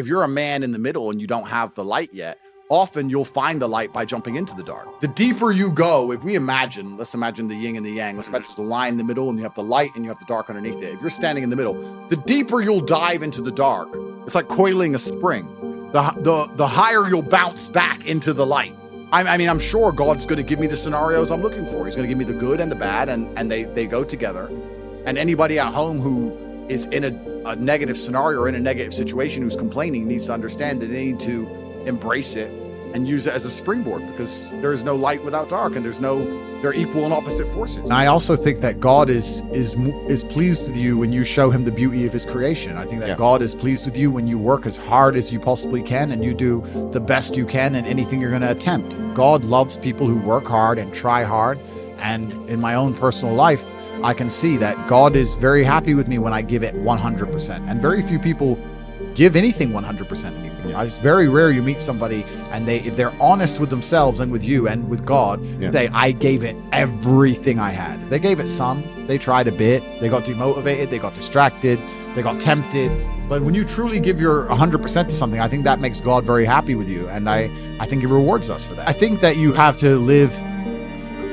if you're a man in the middle and you don't have the light yet, often you'll find the light by jumping into the dark. The deeper you go, if we imagine, let's imagine the yin and the yang, let's imagine the line in the middle and you have the light and you have the dark underneath it. If you're standing in the middle, the deeper you'll dive into the dark, it's like coiling a spring. The higher you'll bounce back into the light. I mean, I'm sure God's going to give me the scenarios I'm looking for. He's going to give me the good and the bad, and they go together. And anybody at home who is in a negative scenario or in a negative situation who's complaining needs to understand that they need to embrace it and use it as a springboard, because there's no light without dark, and they're equal and opposite forces. I also think that God is pleased with you when you show him the beauty of his creation. I think that God is pleased with you when you work as hard as you possibly can and you do the best you can in anything you're going to attempt. God loves people who work hard and try hard. And in my own personal life, I can see that God is very happy with me when I give it 100%. And very few people give anything 100% anymore. It's very rare you meet somebody and if they're honest with themselves and with you and with God, I gave it everything I had. They gave it some, they tried a bit, they got demotivated, they got distracted, they got tempted. But when you truly give your 100% to something, I think that makes God very happy with you. And I think he rewards us for that. I think that you have to live,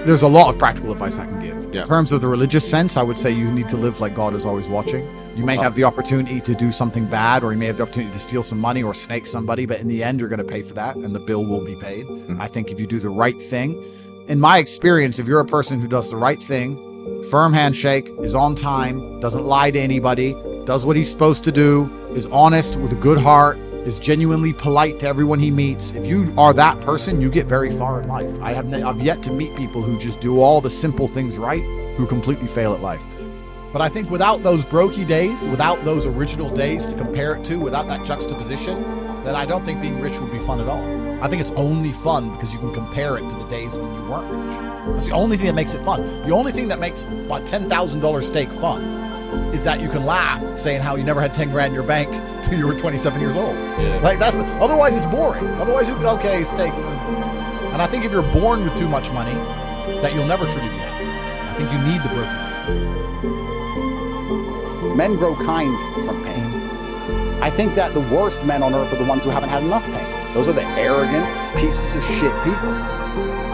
there's a lot of practical advice I can give. In terms of the religious sense, I would say you need to live like God is always watching. You may have the opportunity to do something bad, or you may have the opportunity to steal some money or snake somebody, but in the end, you're going to pay for that and the bill will be paid. I think if you do the right thing, in my experience, if you're a person who does the right thing, firm handshake, is on time, doesn't lie to anybody, does what he's supposed to do, is honest with a good heart, is genuinely polite to everyone he meets. If you are that person, you get very far in life. I've yet to meet people who just do all the simple things right, who completely fail at life. But I think without those brokey days, without those original days to compare it to, without that juxtaposition, then I don't think being rich would be fun at all. I think it's only fun because you can compare it to the days when you weren't rich. That's the only thing that makes it fun. The only thing that makes a $10,000 steak fun is that you can laugh saying how you never had 10 grand in your bank till you were 27 years old. Like otherwise it's boring. Otherwise okay, steak. And I think if you're born with too much money, that you'll never truly be happy. I think you need the broken days. Men grow kind from pain. I think that the worst men on earth are the ones who haven't had enough pain. Those are the arrogant pieces of shit people.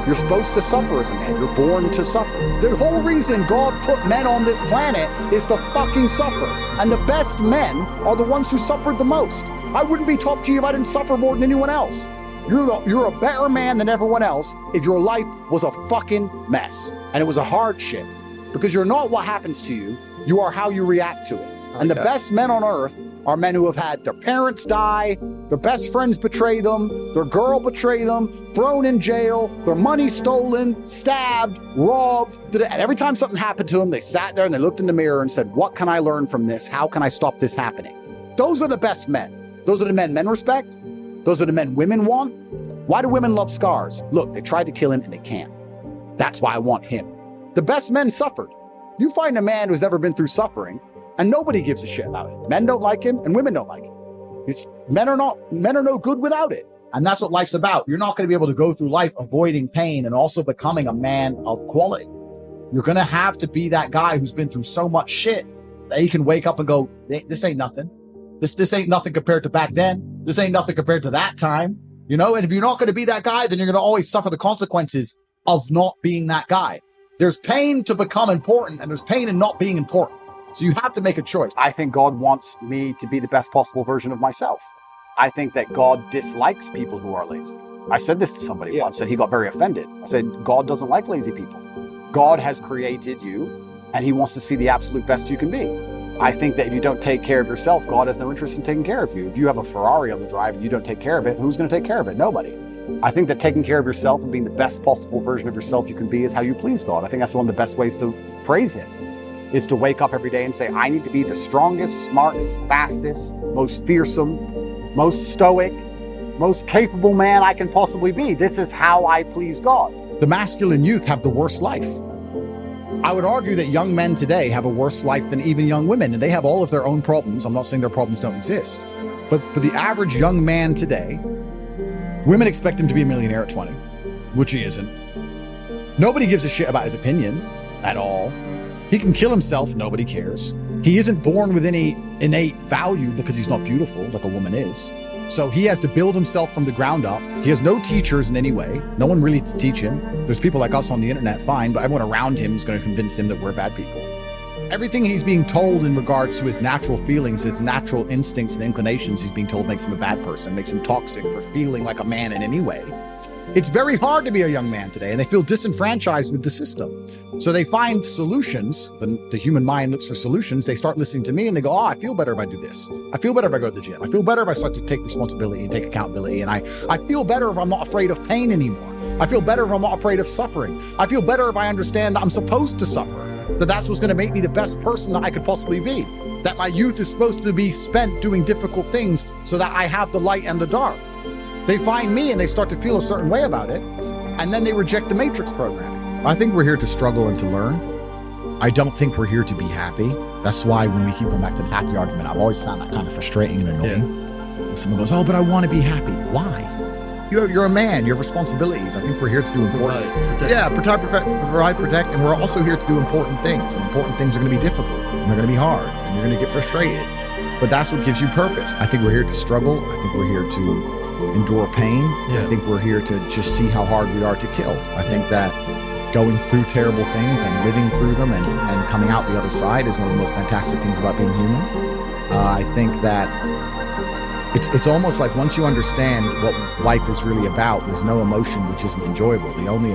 You're supposed to suffer as a man. You're born to suffer. The whole reason God put men on this planet is to fucking suffer. And the best men are the ones who suffered the most. I wouldn't be top G if I didn't suffer more than anyone else. You're a better man than everyone else if your life was a fucking mess. And it was a hard shit. Because you're not what happens to you. You are how you react to it. And the best men on earth are men who have had their parents die, their best friends betray them, their girl betray them, thrown in jail, their money stolen, stabbed, robbed. And every time something happened to them, they sat there and they looked in the mirror and said, what can I learn from this? How can I stop this happening? Those are the best men. Those are the men respect. Those are the men women want. Why do women love scars? Look, they tried to kill him and they can't. That's why I want him. The best men suffered. You find a man who's never been through suffering, and nobody gives a shit about it. Men don't like him, and women don't like him. Men are no good without it. And that's what life's about. You're not going to be able to go through life avoiding pain and also becoming a man of quality. You're going to have to be that guy who's been through so much shit that he can wake up and go, this ain't nothing. This ain't nothing compared to back then. This ain't nothing compared to that time. You know, and if you're not going to be that guy, then you're going to always suffer the consequences of not being that guy. There's pain to become important, and there's pain in not being important. So you have to make a choice. I think God wants me to be the best possible version of myself. I think that God dislikes people who are lazy. I said this to somebody once, and he got very offended. I said, God doesn't like lazy people. God has created you, and he wants to see the absolute best you can be. I think that if you don't take care of yourself, God has no interest in taking care of you. If you have a Ferrari on the drive and you don't take care of it, who's going to take care of it? Nobody. I think that taking care of yourself and being the best possible version of yourself you can be is how you please God. I think that's one of the best ways to praise him, is to wake up every day and say, I need to be the strongest, smartest, fastest, most fearsome, most stoic, most capable man I can possibly be. This is how I please God. The masculine youth have the worst life. I would argue that young men today have a worse life than even young women, and they have all of their own problems. I'm not saying their problems don't exist. But for the average young man today, women expect him to be a millionaire at 20, which he isn't. Nobody gives a shit about his opinion at all. He can kill himself, nobody cares. He isn't born with any innate value because he's not beautiful like a woman is. So he has to build himself from the ground up. He has no teachers in any way. No one really to teach him. There's people like us on the internet, fine, but everyone around him is going to convince him that we're bad people. Everything he's being told in regards to his natural feelings, his natural instincts and inclinations, he's being told makes him a bad person, makes him toxic for feeling like a man in any way. It's very hard to be a young man today, and they feel disenfranchised with the system. So they find solutions. The human mind looks for solutions. They start listening to me and they go, oh, I feel better if I do this. I feel better if I go to the gym. I feel better if I start to take responsibility and take accountability. And I feel better if I'm not afraid of pain anymore. I feel better if I'm not afraid of suffering. I feel better if I understand that I'm supposed to suffer, that that's what's going to make me the best person that I could possibly be, that my youth is supposed to be spent doing difficult things so that I have the light and the dark. They find me and they start to feel a certain way about it, and then they reject the matrix programming. I think we're here to struggle and to learn. I don't think we're here to be happy. That's why when we keep going back to the happy argument, I've always found that kind of frustrating and annoying. If someone goes, oh, but I want to be happy. Why? You're a man. You have responsibilities. I think we're here to do important things. Yeah, provide, protect, and we're also here to do important things. And important things are going to be difficult, and they're going to be hard, and you're going to get frustrated. But that's what gives you purpose. I think we're here to struggle. I think we're here to endure pain. I think we're here to just see how hard we are to kill. I think that going through terrible things and living through them and coming out the other side is one of the most fantastic things about being human. I think that it's almost like once you understand what life is really about, there's no emotion which isn't enjoyable. The only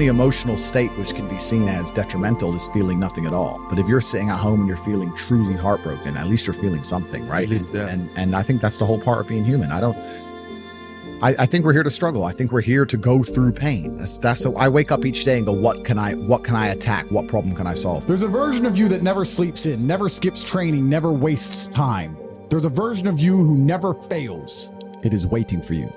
emotional state which can be seen as detrimental is feeling nothing at all. But if you're sitting at home and you're feeling truly heartbroken, at least you're feeling something, right? And I think that's the whole part of being human. I think we're here to struggle. I think we're here to go through pain. That's so I wake up each day and go, what can I attack? What problem can I solve? There's a version of you that never sleeps in, never skips training, never wastes time. There's a version of you who never fails. It is waiting for you.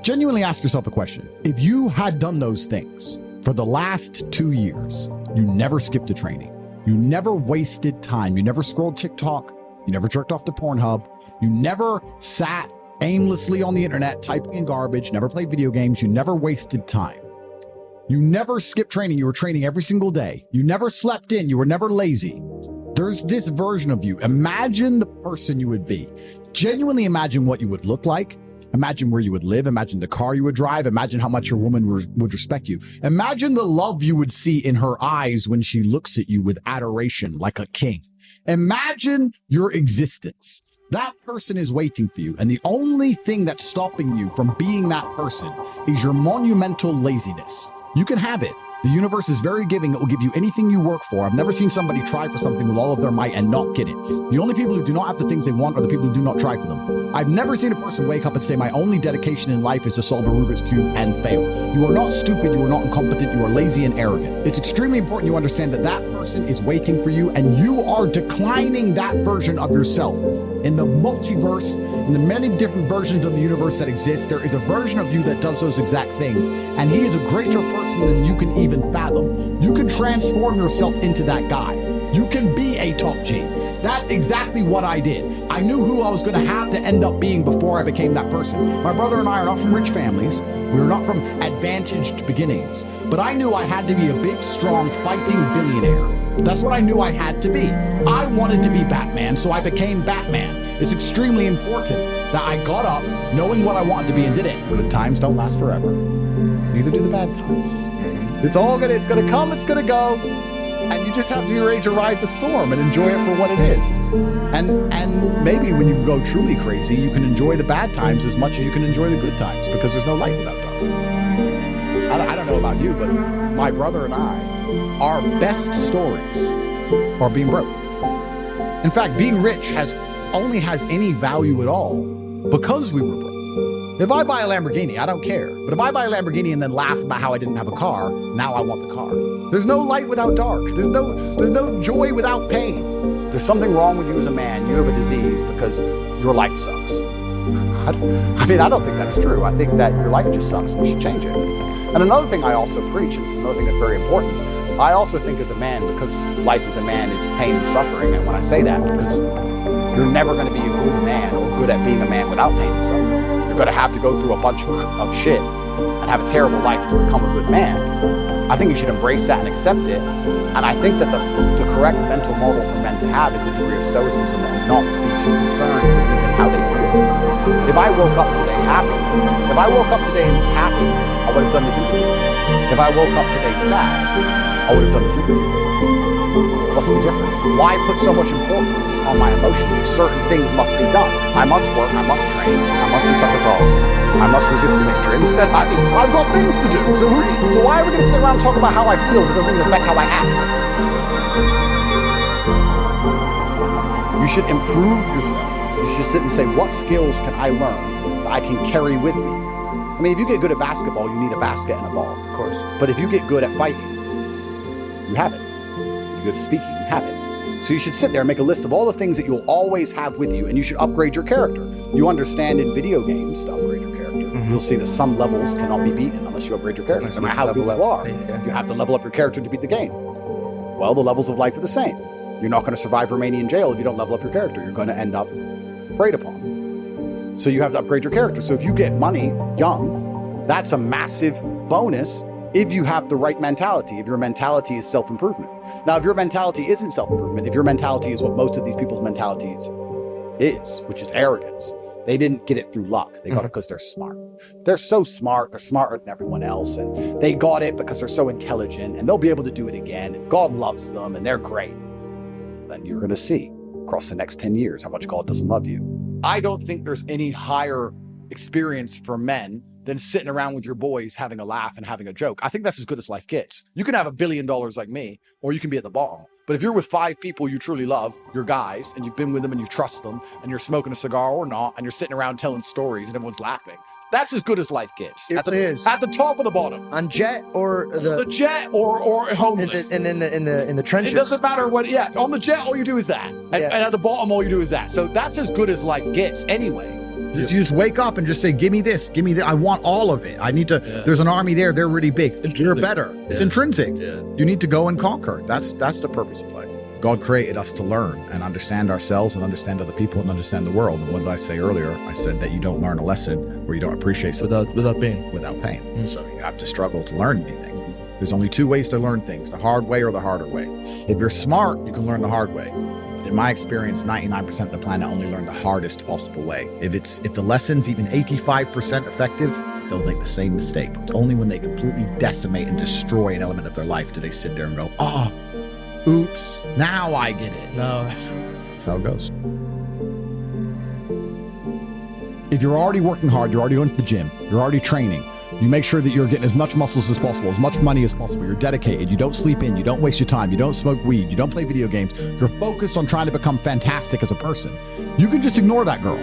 Genuinely ask yourself a question. If you had done those things for the last 2 years, you never skipped a training, you never wasted time, you never scrolled TikTok, you never jerked off to Pornhub, you never sat aimlessly on the internet typing in garbage, never played video games, you never wasted time. You never skipped training, you were training every single day. You never slept in, you were never lazy. There's this version of you. Imagine the person you would be. Genuinely imagine what you would look like. Imagine where you would live. Imagine the car you would drive. Imagine how much your woman would respect you. Imagine the love you would see in her eyes when she looks at you with adoration like a king. Imagine your existence. That person is waiting for you. And the only thing that's stopping you from being that person is your monumental laziness. You can have it. The universe is very giving. It will give you anything you work for. I've never seen somebody try for something with all of their might and not get it. The only people who do not have the things they want are the people who do not try for them. I've never seen a person wake up and say, my only dedication in life is to solve a Rubik's Cube and fail. You are not stupid. You are not incompetent. You are lazy and arrogant. It's extremely important you understand that that person is waiting for you and you are declining that version of yourself. In the multiverse, in the many different versions of the universe that exist, there is a version of you that does those exact things. And he is a greater person than you can even fathom. You can transform yourself into that guy. You can be a top G. That's exactly what I did. I knew who I was going to have to end up being before I became that person. My brother and I are not from rich families. We were not from advantaged beginnings. But I knew I had to be a big, strong, fighting billionaire. That's what I knew I had to be. I wanted to be Batman, so I became Batman. It's extremely important that I got up knowing what I wanted to be and did it. Good times don't last forever. Neither do the bad times. It's gonna come, it's gonna go. And you just have to be ready to ride the storm and enjoy it for what it is. And maybe when you go truly crazy, you can enjoy the bad times as much as you can enjoy the good times, because there's no light without dark. I don't know about you, but my brother and I, our best stories are being broke. In fact, being rich only has any value at all because we were broke. If I buy a Lamborghini, I don't care. But if I buy a Lamborghini and then laugh about how I didn't have a car, now I want the car. There's no light without dark. There's no joy without pain. There's something wrong with you as a man. You have a disease because your life sucks. I don't think that's true. I think that your life just sucks and you should change it. And another thing I also preach, and this is another thing that's very important, I also think as a man, because life as a man is pain and suffering, and when I say that, because you're never going to be a good man or good at being a man without pain and suffering. You're going to have to go through a bunch of shit and have a terrible life to become a good man. I think you should embrace that and accept it. And I think that the correct mental model for men to have is a degree of stoicism and not to be too concerned with how they feel. If I woke up today happy, I would have done this interview. If I woke up today sad, I would have done this interview. What's the difference? Why put so much importance on my emotion if certain things must be done? I must work, I must train, I must see Tucker Carlson, I must resist the matrix. I've got things to do. So why are we going to sit around and talk about how I feel if it doesn't even affect how I act? You should improve yourself. You should sit and say, what skills can I learn that I can carry with me? I mean, if you get good at basketball, you need a basket and a ball. Of course. But if you get good at fighting, you have it. If you're good at speaking, you have it. So you should sit there and make a list of all the things that you'll always have with you, and you should upgrade your character. You understand in video games to upgrade your character. You'll see that some levels cannot be beaten unless you upgrade your character. No matter how good you are, you have to level up your character to beat the game. Well, the levels of life are the same. You're not going to survive Romanian jail if you don't level up your character. You're going to end up preyed upon. So you have to upgrade your character. So if you get money young, that's a massive bonus if you have the right mentality, if your mentality is self-improvement. Now, if your mentality isn't self-improvement, if your mentality is what most of these people's mentalities is, which is arrogance, they didn't get it through luck. They got it because they're smart. They're so smart. They're smarter than everyone else. And they got it because they're so intelligent and they'll be able to do it again. And God loves them and they're great. Then you're going to see across the next 10 years how much God doesn't love you. I don't think there's any higher experience for men than sitting around with your boys having a laugh and having a joke. I think that's as good as life gets. You can have $1 billion like me, or you can be at the bottom. But if you're with 5 people you truly love, your guys, and you've been with them and you trust them, and you're smoking a cigar or not, and you're sitting around telling stories and everyone's laughing, that's as good as life gets. It is. At the top or the bottom. On jet or the jet or homeless. And in the trenches. It doesn't matter what, yeah, on the jet, all you do is that. And at the bottom, all you do is that. So that's as good as life gets anyway. You just wake up and just say, give me this, give me that. I want all of it. I need to, there's an army there. They're really big. You're better. It's intrinsic. You need to go and conquer. That's the purpose of life. God created us to learn and understand ourselves and understand other people and understand the world. And what did I say earlier? I said that you don't learn a lesson or you don't appreciate something without pain. Without pain. So you have to struggle to learn anything. There's only 2 ways to learn things, the hard way or the harder way. If you're smart, you can learn the hard way. But in my experience, 99% of the planet only learn the hardest possible way. If the lesson's even 85% effective, they'll make the same mistake. It's only when they completely decimate and destroy an element of their life do they sit there and go, oops, now I get it. No. That's how it goes. If you're already working hard, you're already going to the gym, you're already training, you make sure that you're getting as much muscles as possible, as much money as possible, you're dedicated, you don't sleep in, you don't waste your time, you don't smoke weed, you don't play video games, you're focused on trying to become fantastic as a person, you can just ignore that girl.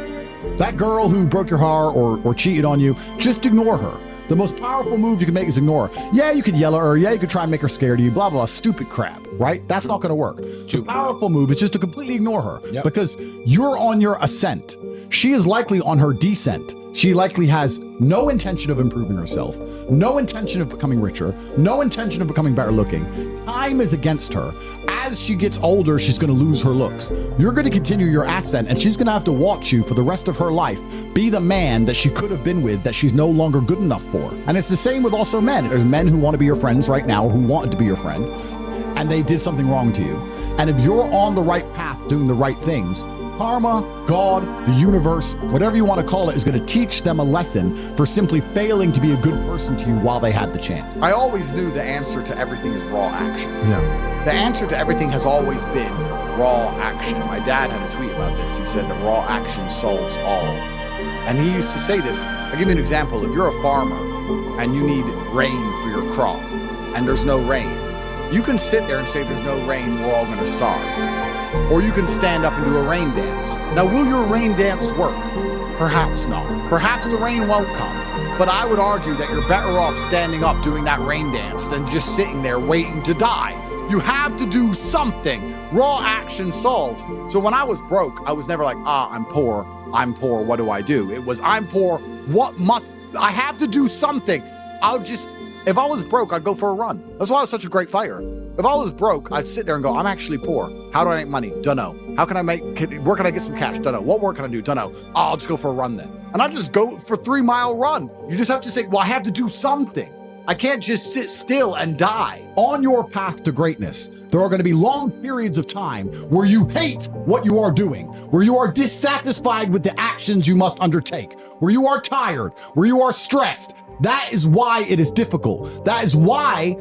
That girl who broke your heart or cheated on you, just ignore her. The most powerful move you can make is ignore her. Yeah, you could yell at her. Yeah, you could try and make her scared of you, blah, blah, stupid crap, right? That's not going to work. The powerful move is just to completely ignore her because you're on your ascent. She is likely on her descent. She likely has no intention of improving herself, no intention of becoming richer, no intention of becoming better looking. Time is against her. As she gets older, she's going to lose her looks. You're going to continue your ascent, and she's going to have to watch you for the rest of her life be the man that she could have been with that she's no longer good enough for. And it's the same with also men. There's men who want to be your friends right now, or who wanted to be your friend, and they did something wrong to you. And if you're on the right path doing the right things, karma, God, the universe, whatever you want to call it, is going to teach them a lesson for simply failing to be a good person to you while they had the chance. I always knew the answer to everything is raw action. The answer to everything has always been raw action. My dad had a tweet about this. He said that raw action solves all. And he used to say this. I'll give you an example. If you're a farmer and you need rain for your crop and there's no rain, you can sit there and say there's no rain, we're all going to starve. Or you can stand up and do a rain dance. Now, will your rain dance work? Perhaps not. Perhaps the rain won't come. But I would argue that you're better off standing up doing that rain dance than just sitting there waiting to die. You have to do something. Raw action solves. So when I was broke, I was never like, I'm poor, what do I do? It was, I'm poor, I have to do something. If I was broke, I'd go for a run. That's why I was such a great fighter. If I was broke, I'd sit there and go, I'm actually poor. How do I make money? Dunno. Where can I get some cash? Dunno. What work can I do? Dunno. I'll just go for a run then. And I'd just go for a 3-mile run. You just have to say, well, I have to do something. I can't just sit still and die. On your path to greatness, there are going to be long periods of time where you hate what you are doing, where you are dissatisfied with the actions you must undertake, where you are tired, where you are stressed. That is why it is difficult. That is why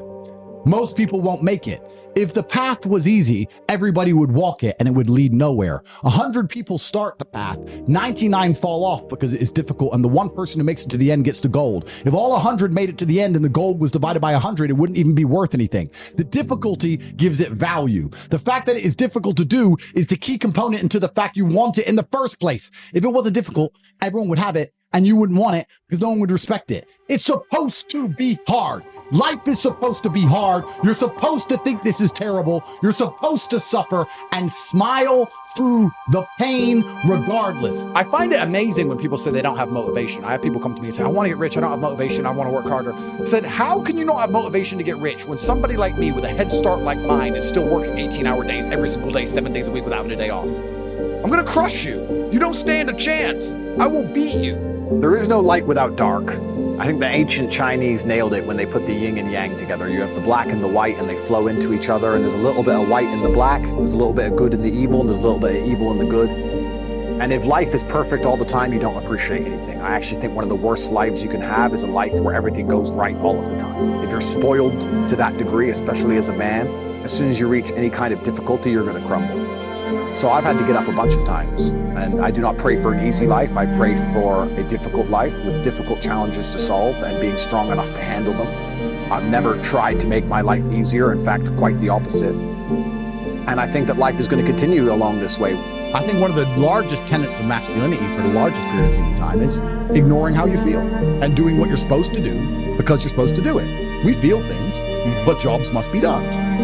most people won't make it. If the path was easy, everybody would walk it and it would lead nowhere. 100 people start the path, 99 fall off because it is difficult, and the one person who makes it to the end gets the gold. If all 100 made it to the end and the gold was divided by 100, it wouldn't even be worth anything. The difficulty gives it value. The fact that it is difficult to do is the key component into the fact you want it in the first place. If it wasn't difficult, everyone would have it, and you wouldn't want it because no one would respect it. It's supposed to be hard. Life is supposed to be hard. You're supposed to think this is terrible. You're supposed to suffer and smile through the pain regardless. I find it amazing when people say they don't have motivation. I have people come to me and say, I want to get rich. I don't have motivation. I want to work harder. I said, how can you not have motivation to get rich when somebody like me with a head start like mine is still working 18-hour days every single day, 7 days a week without a day off? I'm going to crush you. You don't stand a chance. I will beat you. There is no light without dark. I think the ancient Chinese nailed it when they put the yin and yang together. You have the black and the white, and they flow into each other, and there's a little bit of white in the black, there's a little bit of good in the evil, and there's a little bit of evil in the good. And if life is perfect all the time, you don't appreciate anything. I actually think one of the worst lives you can have is a life where everything goes right all of the time. If you're spoiled to that degree, especially as a man, as soon as you reach any kind of difficulty, you're going to crumble. So I've had to get up a bunch of times, and I do not pray for an easy life. I pray for a difficult life with difficult challenges to solve and being strong enough to handle them. I've never tried to make my life easier. In fact, quite the opposite. And I think that life is going to continue along this way. I think one of the largest tenets of masculinity for the largest period of human time is ignoring how you feel and doing what you're supposed to do because you're supposed to do it. We feel things, but jobs must be done,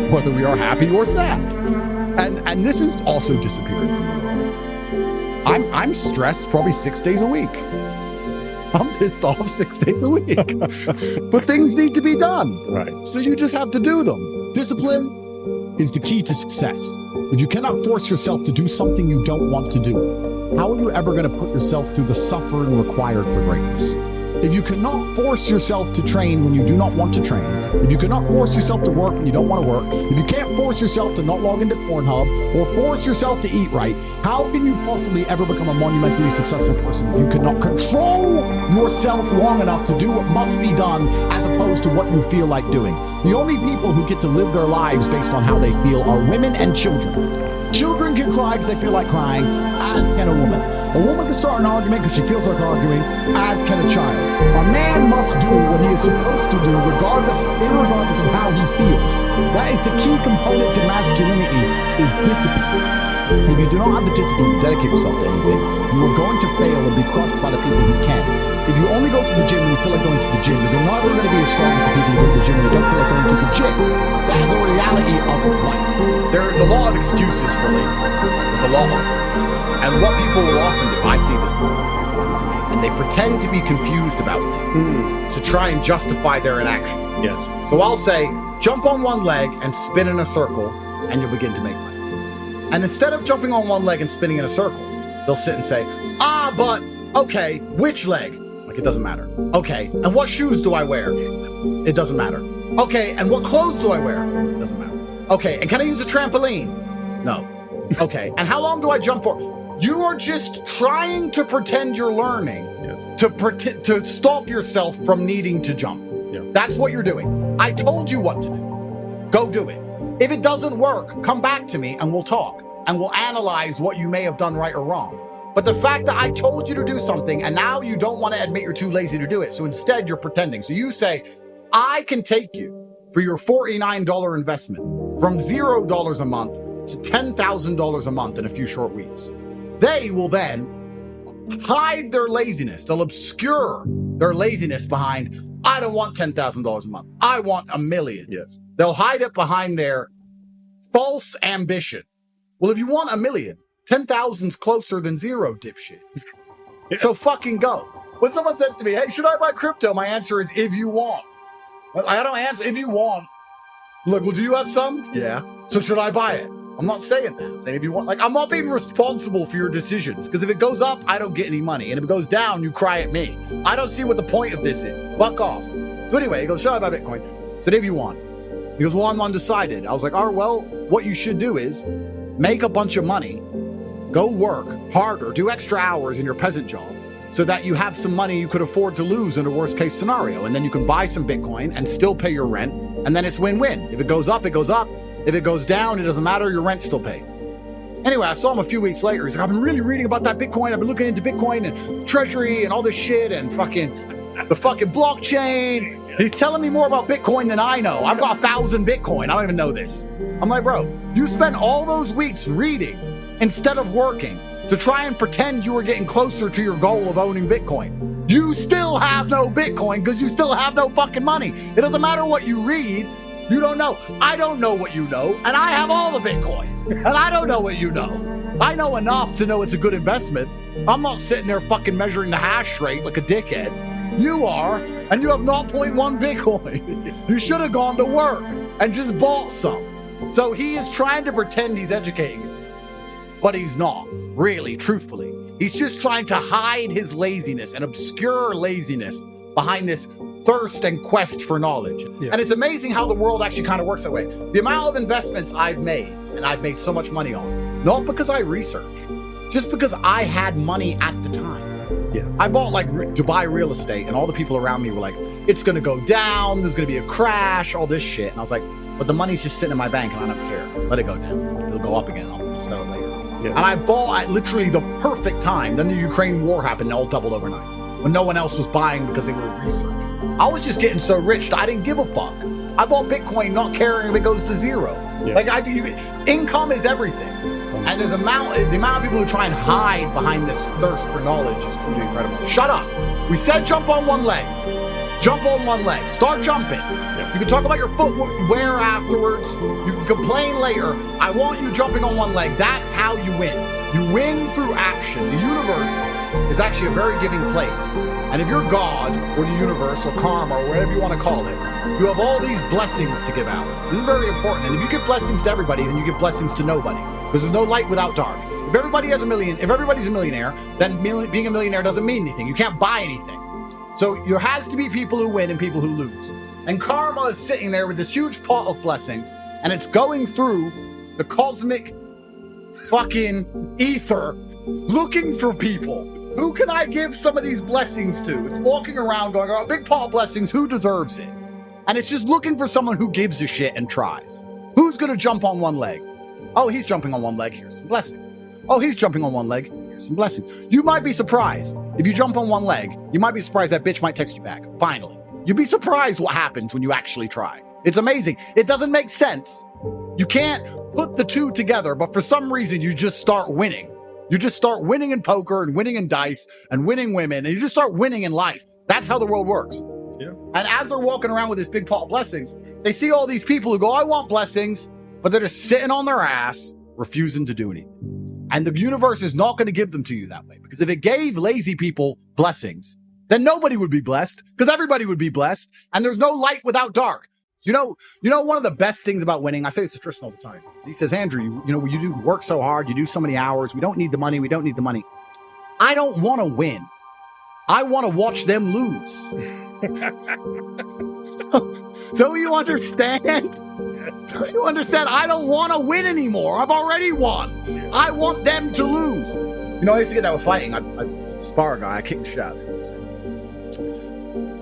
whether we are happy or sad. And this is also disappearing from the world. I'm stressed probably 6 days a week. I'm pissed off 6 days a week. But things need to be done. Right. So you just have to do them. Discipline is the key to success. If you cannot force yourself to do something you don't want to do, how are you ever going to put yourself through the suffering required for greatness? If you cannot force yourself to train when you do not want to train, if you cannot force yourself to work when you don't want to work, if you can't force yourself to not log into Pornhub or force yourself to eat right, how can you possibly ever become a monumentally successful person if you cannot control yourself long enough to do what must be done as opposed to what you feel like doing? The only people who get to live their lives based on how they feel are women and children. Children can cry because they feel like crying, as can a woman. A woman can start an argument because she feels like arguing, as can a child. A man must do what he is supposed to do, irregardless of how he feels. That is the key component to masculinity, is discipline. If you do not have the discipline to dedicate yourself to anything, you are going to fail and be crushed by the people who can. If you only go to the gym when you feel like going to the gym, you're never going to be as strong as the people who go to the gym when they don't feel like going to the gym. That is the reality of life. There is a lot of excuses for laziness. There's a lot of them. And what people will often do, I see this with people to me, and they pretend to be confused about things to try and justify their inaction. Yes. So I'll say, jump on one leg and spin in a circle, and you'll begin to make money. And instead of jumping on one leg and spinning in a circle, they'll sit and say, but, okay, which leg? Like, it doesn't matter. Okay, and what shoes do I wear? It doesn't matter. Okay, and what clothes do I wear? It doesn't matter. Okay, and can I use a trampoline? No. Okay, and how long do I jump for? You are just trying to pretend you're learning to stop yourself from needing to jump. Yeah. That's what you're doing. I told you what to do. Go do it. If it doesn't work, come back to me and we'll talk and we'll analyze what you may have done right or wrong. But the fact that I told you to do something and now you don't want to admit you're too lazy to do it. So instead you're pretending. So you say, I can take you for your $49 investment from $0 a month to $10,000 a month in a few short weeks. They will then hide their laziness. They'll obscure their laziness behind, I don't want $10,000 a month. I want $1 million. Yes. They'll hide it behind their false ambition. Well, if you want $1 million, 10,000's closer than zero, dipshit. Yeah. So fucking go. When someone says to me, hey, should I buy crypto? My answer is, if you want. I don't answer, if you want. Look, well, do you have some? Yeah. So should I buy it? I'm not saying that. I'm saying if you want, like, I'm not being responsible for your decisions. Because if it goes up, I don't get any money. And if it goes down, you cry at me. I don't see what the point of this is. Fuck off. So anyway, he goes, should I buy Bitcoin? I said, if you want. He goes, well, I'm undecided. I was like, all right, well, what you should do is make a bunch of money, go work harder, do extra hours in your peasant job so that you have some money you could afford to lose in a worst case scenario. And then you can buy some Bitcoin and still pay your rent. And then it's win-win. If it goes up, it goes up. If it goes down, it doesn't matter. Your rent's still paid. Anyway, I saw him a few weeks later. He's like, I've been really reading about that Bitcoin. I've been looking into Bitcoin and treasury and all this shit and the fucking blockchain. He's telling me more about Bitcoin than I know. I've got 1,000 Bitcoin. I don't even know this. I'm like, bro, you spent all those weeks reading instead of working to try and pretend you were getting closer to your goal of owning Bitcoin. You still have no Bitcoin because you still have no fucking money. It doesn't matter what you read. You don't know. I don't know what you know, and I have all the Bitcoin. And I don't know what you know. I know enough to know it's a good investment. I'm not sitting there fucking measuring the hash rate like a dickhead. You are, and you have 0.1 Bitcoin. You should have gone to work and just bought some. So he is trying to pretend he's educating us, but he's not, really, truthfully. He's just trying to hide his laziness and obscure laziness behind this thirst and quest for knowledge. Yeah. And it's amazing how the world actually kind of works that way. The amount of investments I've made, and I've made so much money on, not because I researched, just because I had money at the time. Yeah, I bought like Dubai real estate, and all the people around me were like, it's going to go down, there's going to be a crash, all this shit. And I was like, but the money's just sitting in my bank and I don't care. Let it go down. It'll go up again. I'll sell it later. Yeah. And I bought at literally the perfect time. Then the Ukraine war happened and it all doubled overnight when no one else was buying because they were researching. I was just getting so rich that I didn't give a fuck. I bought Bitcoin not caring if it goes to zero. Yeah. Like income is everything. And the amount of people who try and hide behind this thirst for knowledge is truly incredible. Shut up. We said jump on one leg. Jump on one leg. Start jumping. Yeah. You can talk about your footwear afterwards. You can complain later. I want you jumping on one leg. That's how you win. You win through action. The universe is actually a very giving place. And if you're God or the universe or karma or whatever you want to call it, you have all these blessings to give out. This is very important. And if you give blessings to everybody, then you give blessings to nobody. Because there's no light without dark. If everybody's a millionaire, then being a millionaire doesn't mean anything. You can't buy anything. So there has to be people who win and people who lose. And karma is sitting there with this huge pot of blessings, and it's going through the cosmic fucking ether looking for people. Who can I give some of these blessings to? It's walking around going, oh, big pot of blessings, who deserves it? And it's just looking for someone who gives a shit and tries. Who's going to jump on one leg? Oh, he's jumping on one leg, here's some blessings. Oh, he's jumping on one leg, here's some blessings. You might be surprised. If you jump on one leg, you might be surprised that bitch might text you back, finally. You'd be surprised what happens when you actually try. It's amazing. It doesn't make sense. You can't put the two together, but for some reason, you just start winning. You just start winning in poker and winning in dice and winning women, and you just start winning in life. That's how the world works. Yeah. And as they're walking around with this big pot of blessings, they see all these people who go, I want blessings, but they're just sitting on their ass, refusing to do anything. And the universe is not going to give them to you that way. Because if it gave lazy people blessings, then nobody would be blessed, because everybody would be blessed, and there's no light without dark. You know, one of the best things about winning, I say this to Tristan all the time. He says, Andrew, you do work so hard, you do so many hours, we don't need the money, I don't want to win. I want to watch them lose. Don't you understand? Don't you understand? I don't want to win anymore. I've already won. I want them to lose. I used to get that with fighting. I'd spar a guy, I kick the shit out of him.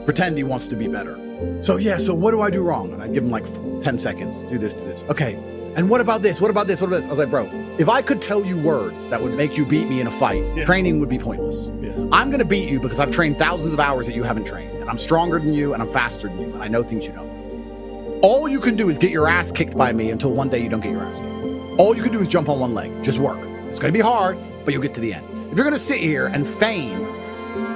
Pretend he wants to be better. So what do I do wrong? And I'd give him like 10 seconds. Do this. Okay. And what about this? What about this? I was like, bro, if I could tell you words that would make you beat me in a fight, training would be pointless. Yeah. I'm going to beat you because I've trained thousands of hours that you haven't trained. And I'm stronger than you and I'm faster than you. And I know things you don't know. All you can do is get your ass kicked by me until one day you don't get your ass kicked. All you can do is jump on one leg. Just work. It's going to be hard, but you'll get to the end. If you're going to sit here and feign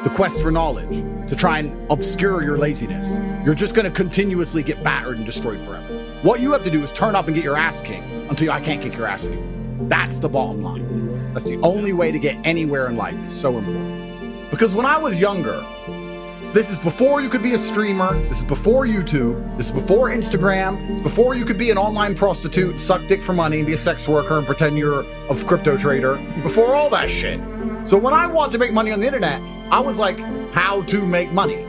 the quest for knowledge to try and obscure your laziness, you're just going to continuously get battered and destroyed forever. What you have to do is turn up and get your ass kicked until I can't kick your ass anymore. That's the bottom line. That's the only way to get anywhere in life. It's so important. Because when I was younger, this is before you could be a streamer, this is before YouTube, this is before Instagram, it's before you could be an online prostitute, suck dick for money, and be a sex worker and pretend you're a crypto trader. It's before all that shit. So when I want to make money on the internet, I was like, how to make money.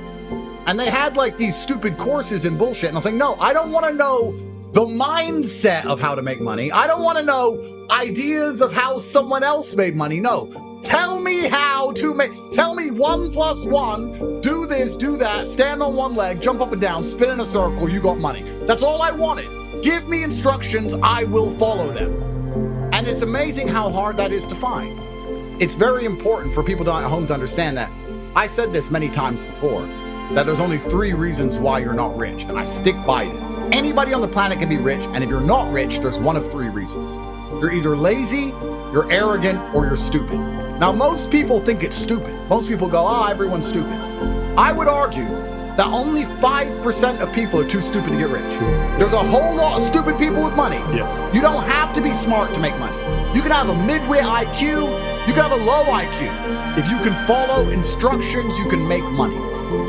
And they had like these stupid courses and bullshit. And I was like, no, I don't want to know the mindset of how to make money. I don't want to know ideas of how someone else made money. No, tell me how to make, tell me 1 + 1, do this, do that, stand on one leg, jump up and down, spin in a circle, you got money. That's all I wanted. Give me instructions, I will follow them. And it's amazing how hard that is to find. It's very important for people at home to understand that. I said this many times before, that there's only 3 reasons why you're not rich, and I stick by this. Anybody on the planet can be rich, and if you're not rich, there's one of 3 reasons. You're either lazy, you're arrogant, or you're stupid. Now, most people think it's stupid. Most people go, oh, everyone's stupid. I would argue that only 5% of people are too stupid to get rich. There's a whole lot of stupid people with money. Yes. You don't have to be smart to make money. You can have a mid-wit IQ, you can have a low IQ. If you can follow instructions, you can make money.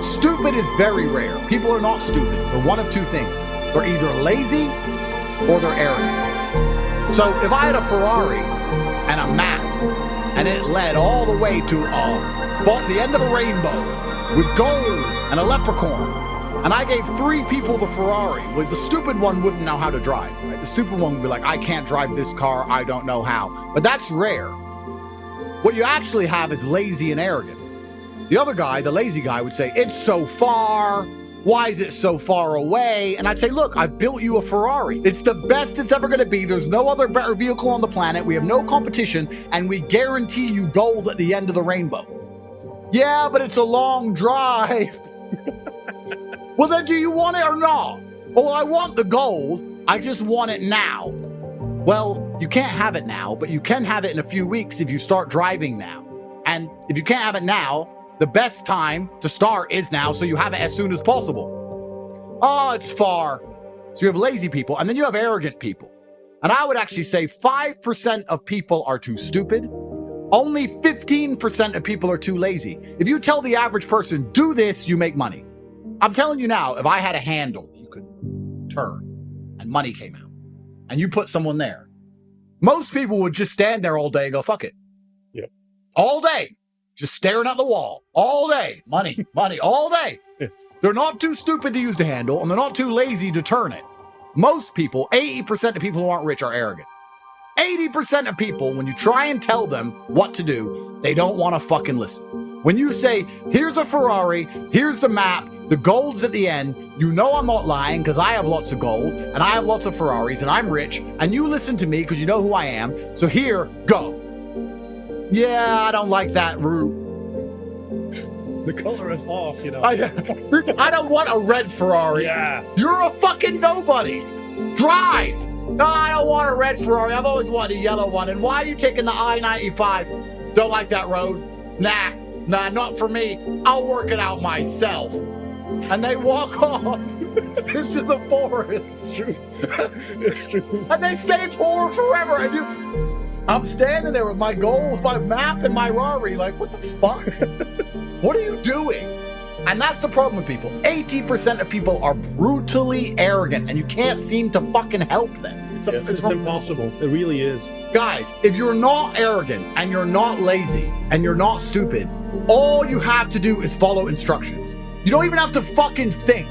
Stupid is very rare. People are not stupid. They're one of 2 things. They're either lazy or they're arrogant. So if I had a Ferrari and a map and it led all the way to the end of a rainbow with gold and a leprechaun, and I gave 3 people the Ferrari, well, the stupid one wouldn't know how to drive, right? The stupid one would be like, I can't drive this car, I don't know how. But that's rare. What you actually have is lazy and arrogant. The other guy, the lazy guy, would say, it's so far. Why is it so far away? And I'd say, look, I built you a Ferrari. It's the best it's ever going to be. There's no other better vehicle on the planet. We have no competition, and we guarantee you gold at the end of the rainbow. Yeah, but it's a long drive. Well, then do you want it or not? Oh, well, I want the gold. I just want it now. Well, you can't have it now, but you can have it in a few weeks if you start driving now. And if you can't have it now, the best time to start is now, so you have it as soon as possible. Oh, it's far. So you have lazy people, and then you have arrogant people. And I would actually say 5% of people are too stupid. Only 15% of people are too lazy. If you tell the average person, do this, you make money. I'm telling you now, if I had a handle you could turn and money came out, and you put someone there, most people would just stand there all day and go, fuck it. Yeah. All day. Just staring at the wall. All day. Money, money, all day. Yes. They're not too stupid to use the handle, and they're not too lazy to turn it. Most people, 80% of people who aren't rich are arrogant. 80% of people, when you try and tell them what to do, they don't want to fucking listen. When you say, here's a Ferrari, here's the map, the gold's at the end, you know I'm not lying because I have lots of gold, and I have lots of Ferraris, and I'm rich, and you listen to me because you know who I am, so here, go. Yeah, I don't like that route. The color is off, you know. I don't want a red Ferrari. Yeah. You're a fucking nobody. Drive. No, I don't want a red Ferrari. I've always wanted a yellow one. And why are you taking the I-95? Don't like that road. Nah, not for me. I'll work it out myself. And they walk off into the forest. It's true. It's true. And they stay poor forever. And I'm standing there with my goals, my map, and my Rari. Like, what the fuck? What are you doing? And that's the problem with people. 80% of people are brutally arrogant, and you can't seem to fucking help them. It's impossible. It really is. Guys, if you're not arrogant, and you're not lazy, and you're not stupid, all you have to do is follow instructions. You don't even have to fucking think.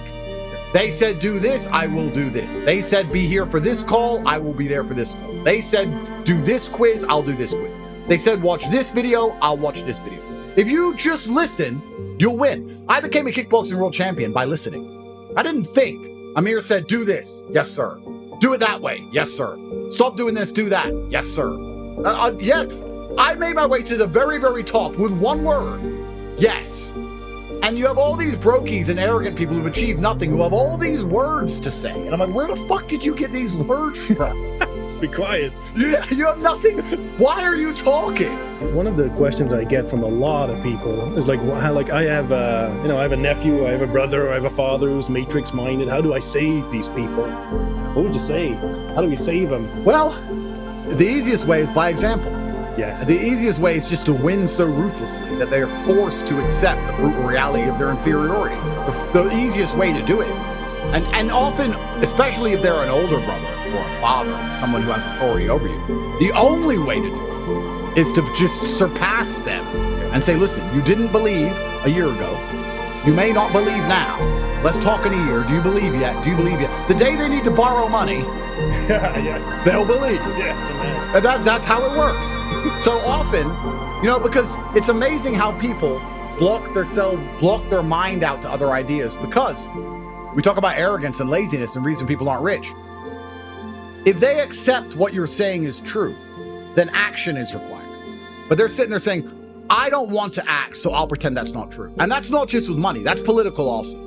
They said do this, I will do this. They said be here for this call, I will be there for this call. They said do this quiz, I'll do this quiz. They said watch this video, I'll watch this video. If you just listen, you'll win. I became a kickboxing world champion by listening. I didn't think. Amir said do this, yes sir. Do it that way, yes sir. Stop doing this, do that, yes sir. Yeah, I made my way to the very, very top with one word, yes. And you have all these brokies and arrogant people who've achieved nothing, who have all these words to say. And I'm like, where the fuck did you get these words from? Be quiet. You have nothing. Why are you talking? One of the questions I get from a lot of people is like, how, like I have I have a nephew, I have a brother, I have a father who's matrix minded. How do I save these people? What would you say? How do we save them? Well, the easiest way is by example. Yes. The easiest way is just to win so ruthlessly that they are forced to accept the brutal reality of their inferiority. The easiest way to do it. And often, especially if they're an older brother or a father, someone who has authority over you, the only way to do it is to just surpass them and say, listen, you didn't believe a year ago. You may not believe now. Let's talk in a year. Do you believe yet? Do you believe yet? The day they need to borrow money, Yes. they'll believe. Yes, imagine. And that's how it works. So often, because it's amazing how people block their mind out to other ideas, because we talk about arrogance and laziness and reason people aren't rich. If they accept what you're saying is true, then action is required. But they're sitting there saying, I don't want to act, so I'll pretend that's not true. And that's not just with money, that's political also.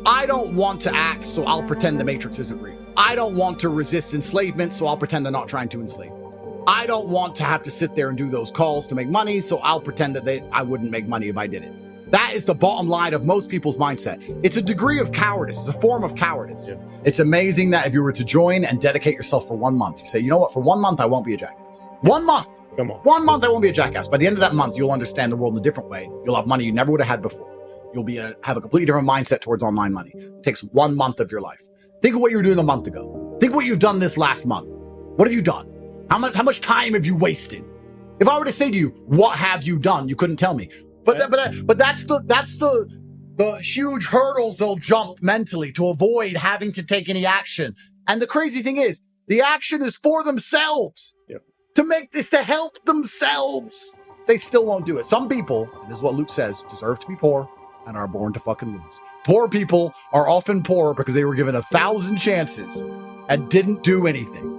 I don't want to act, so I'll pretend the Matrix isn't real. I don't want to resist enslavement, so I'll pretend they're not trying to enslave me. I don't want to have to sit there and do those calls to make money, so I'll pretend that I wouldn't make money if I did it. That is the bottom line of most people's mindset. It's a degree of cowardice. It's a form of cowardice. Yeah. It's amazing that if you were to join and dedicate yourself for 1 month, you say, you know what, for 1 month, I won't be a jackass. 1 month. Come on. 1 month, I won't be a jackass. By the end of that month, you'll understand the world in a different way. You'll have money you never would have had before. You'll have a completely different mindset towards online money. It takes 1 month of your life. Think of what you were doing a month ago. Think what you've done this last month. What have you done? How much time have you wasted? If I were to say to you, what have you done? You couldn't tell me. But that's the huge hurdles they'll jump mentally to avoid having to take any action. And the crazy thing is, the action is for themselves. Yep. To make this, to help themselves. They still won't do it. Some people, and this is what Luke says, deserve to be poor and are born to fucking lose. Poor people are often poor because they were given 1,000 chances and didn't do anything.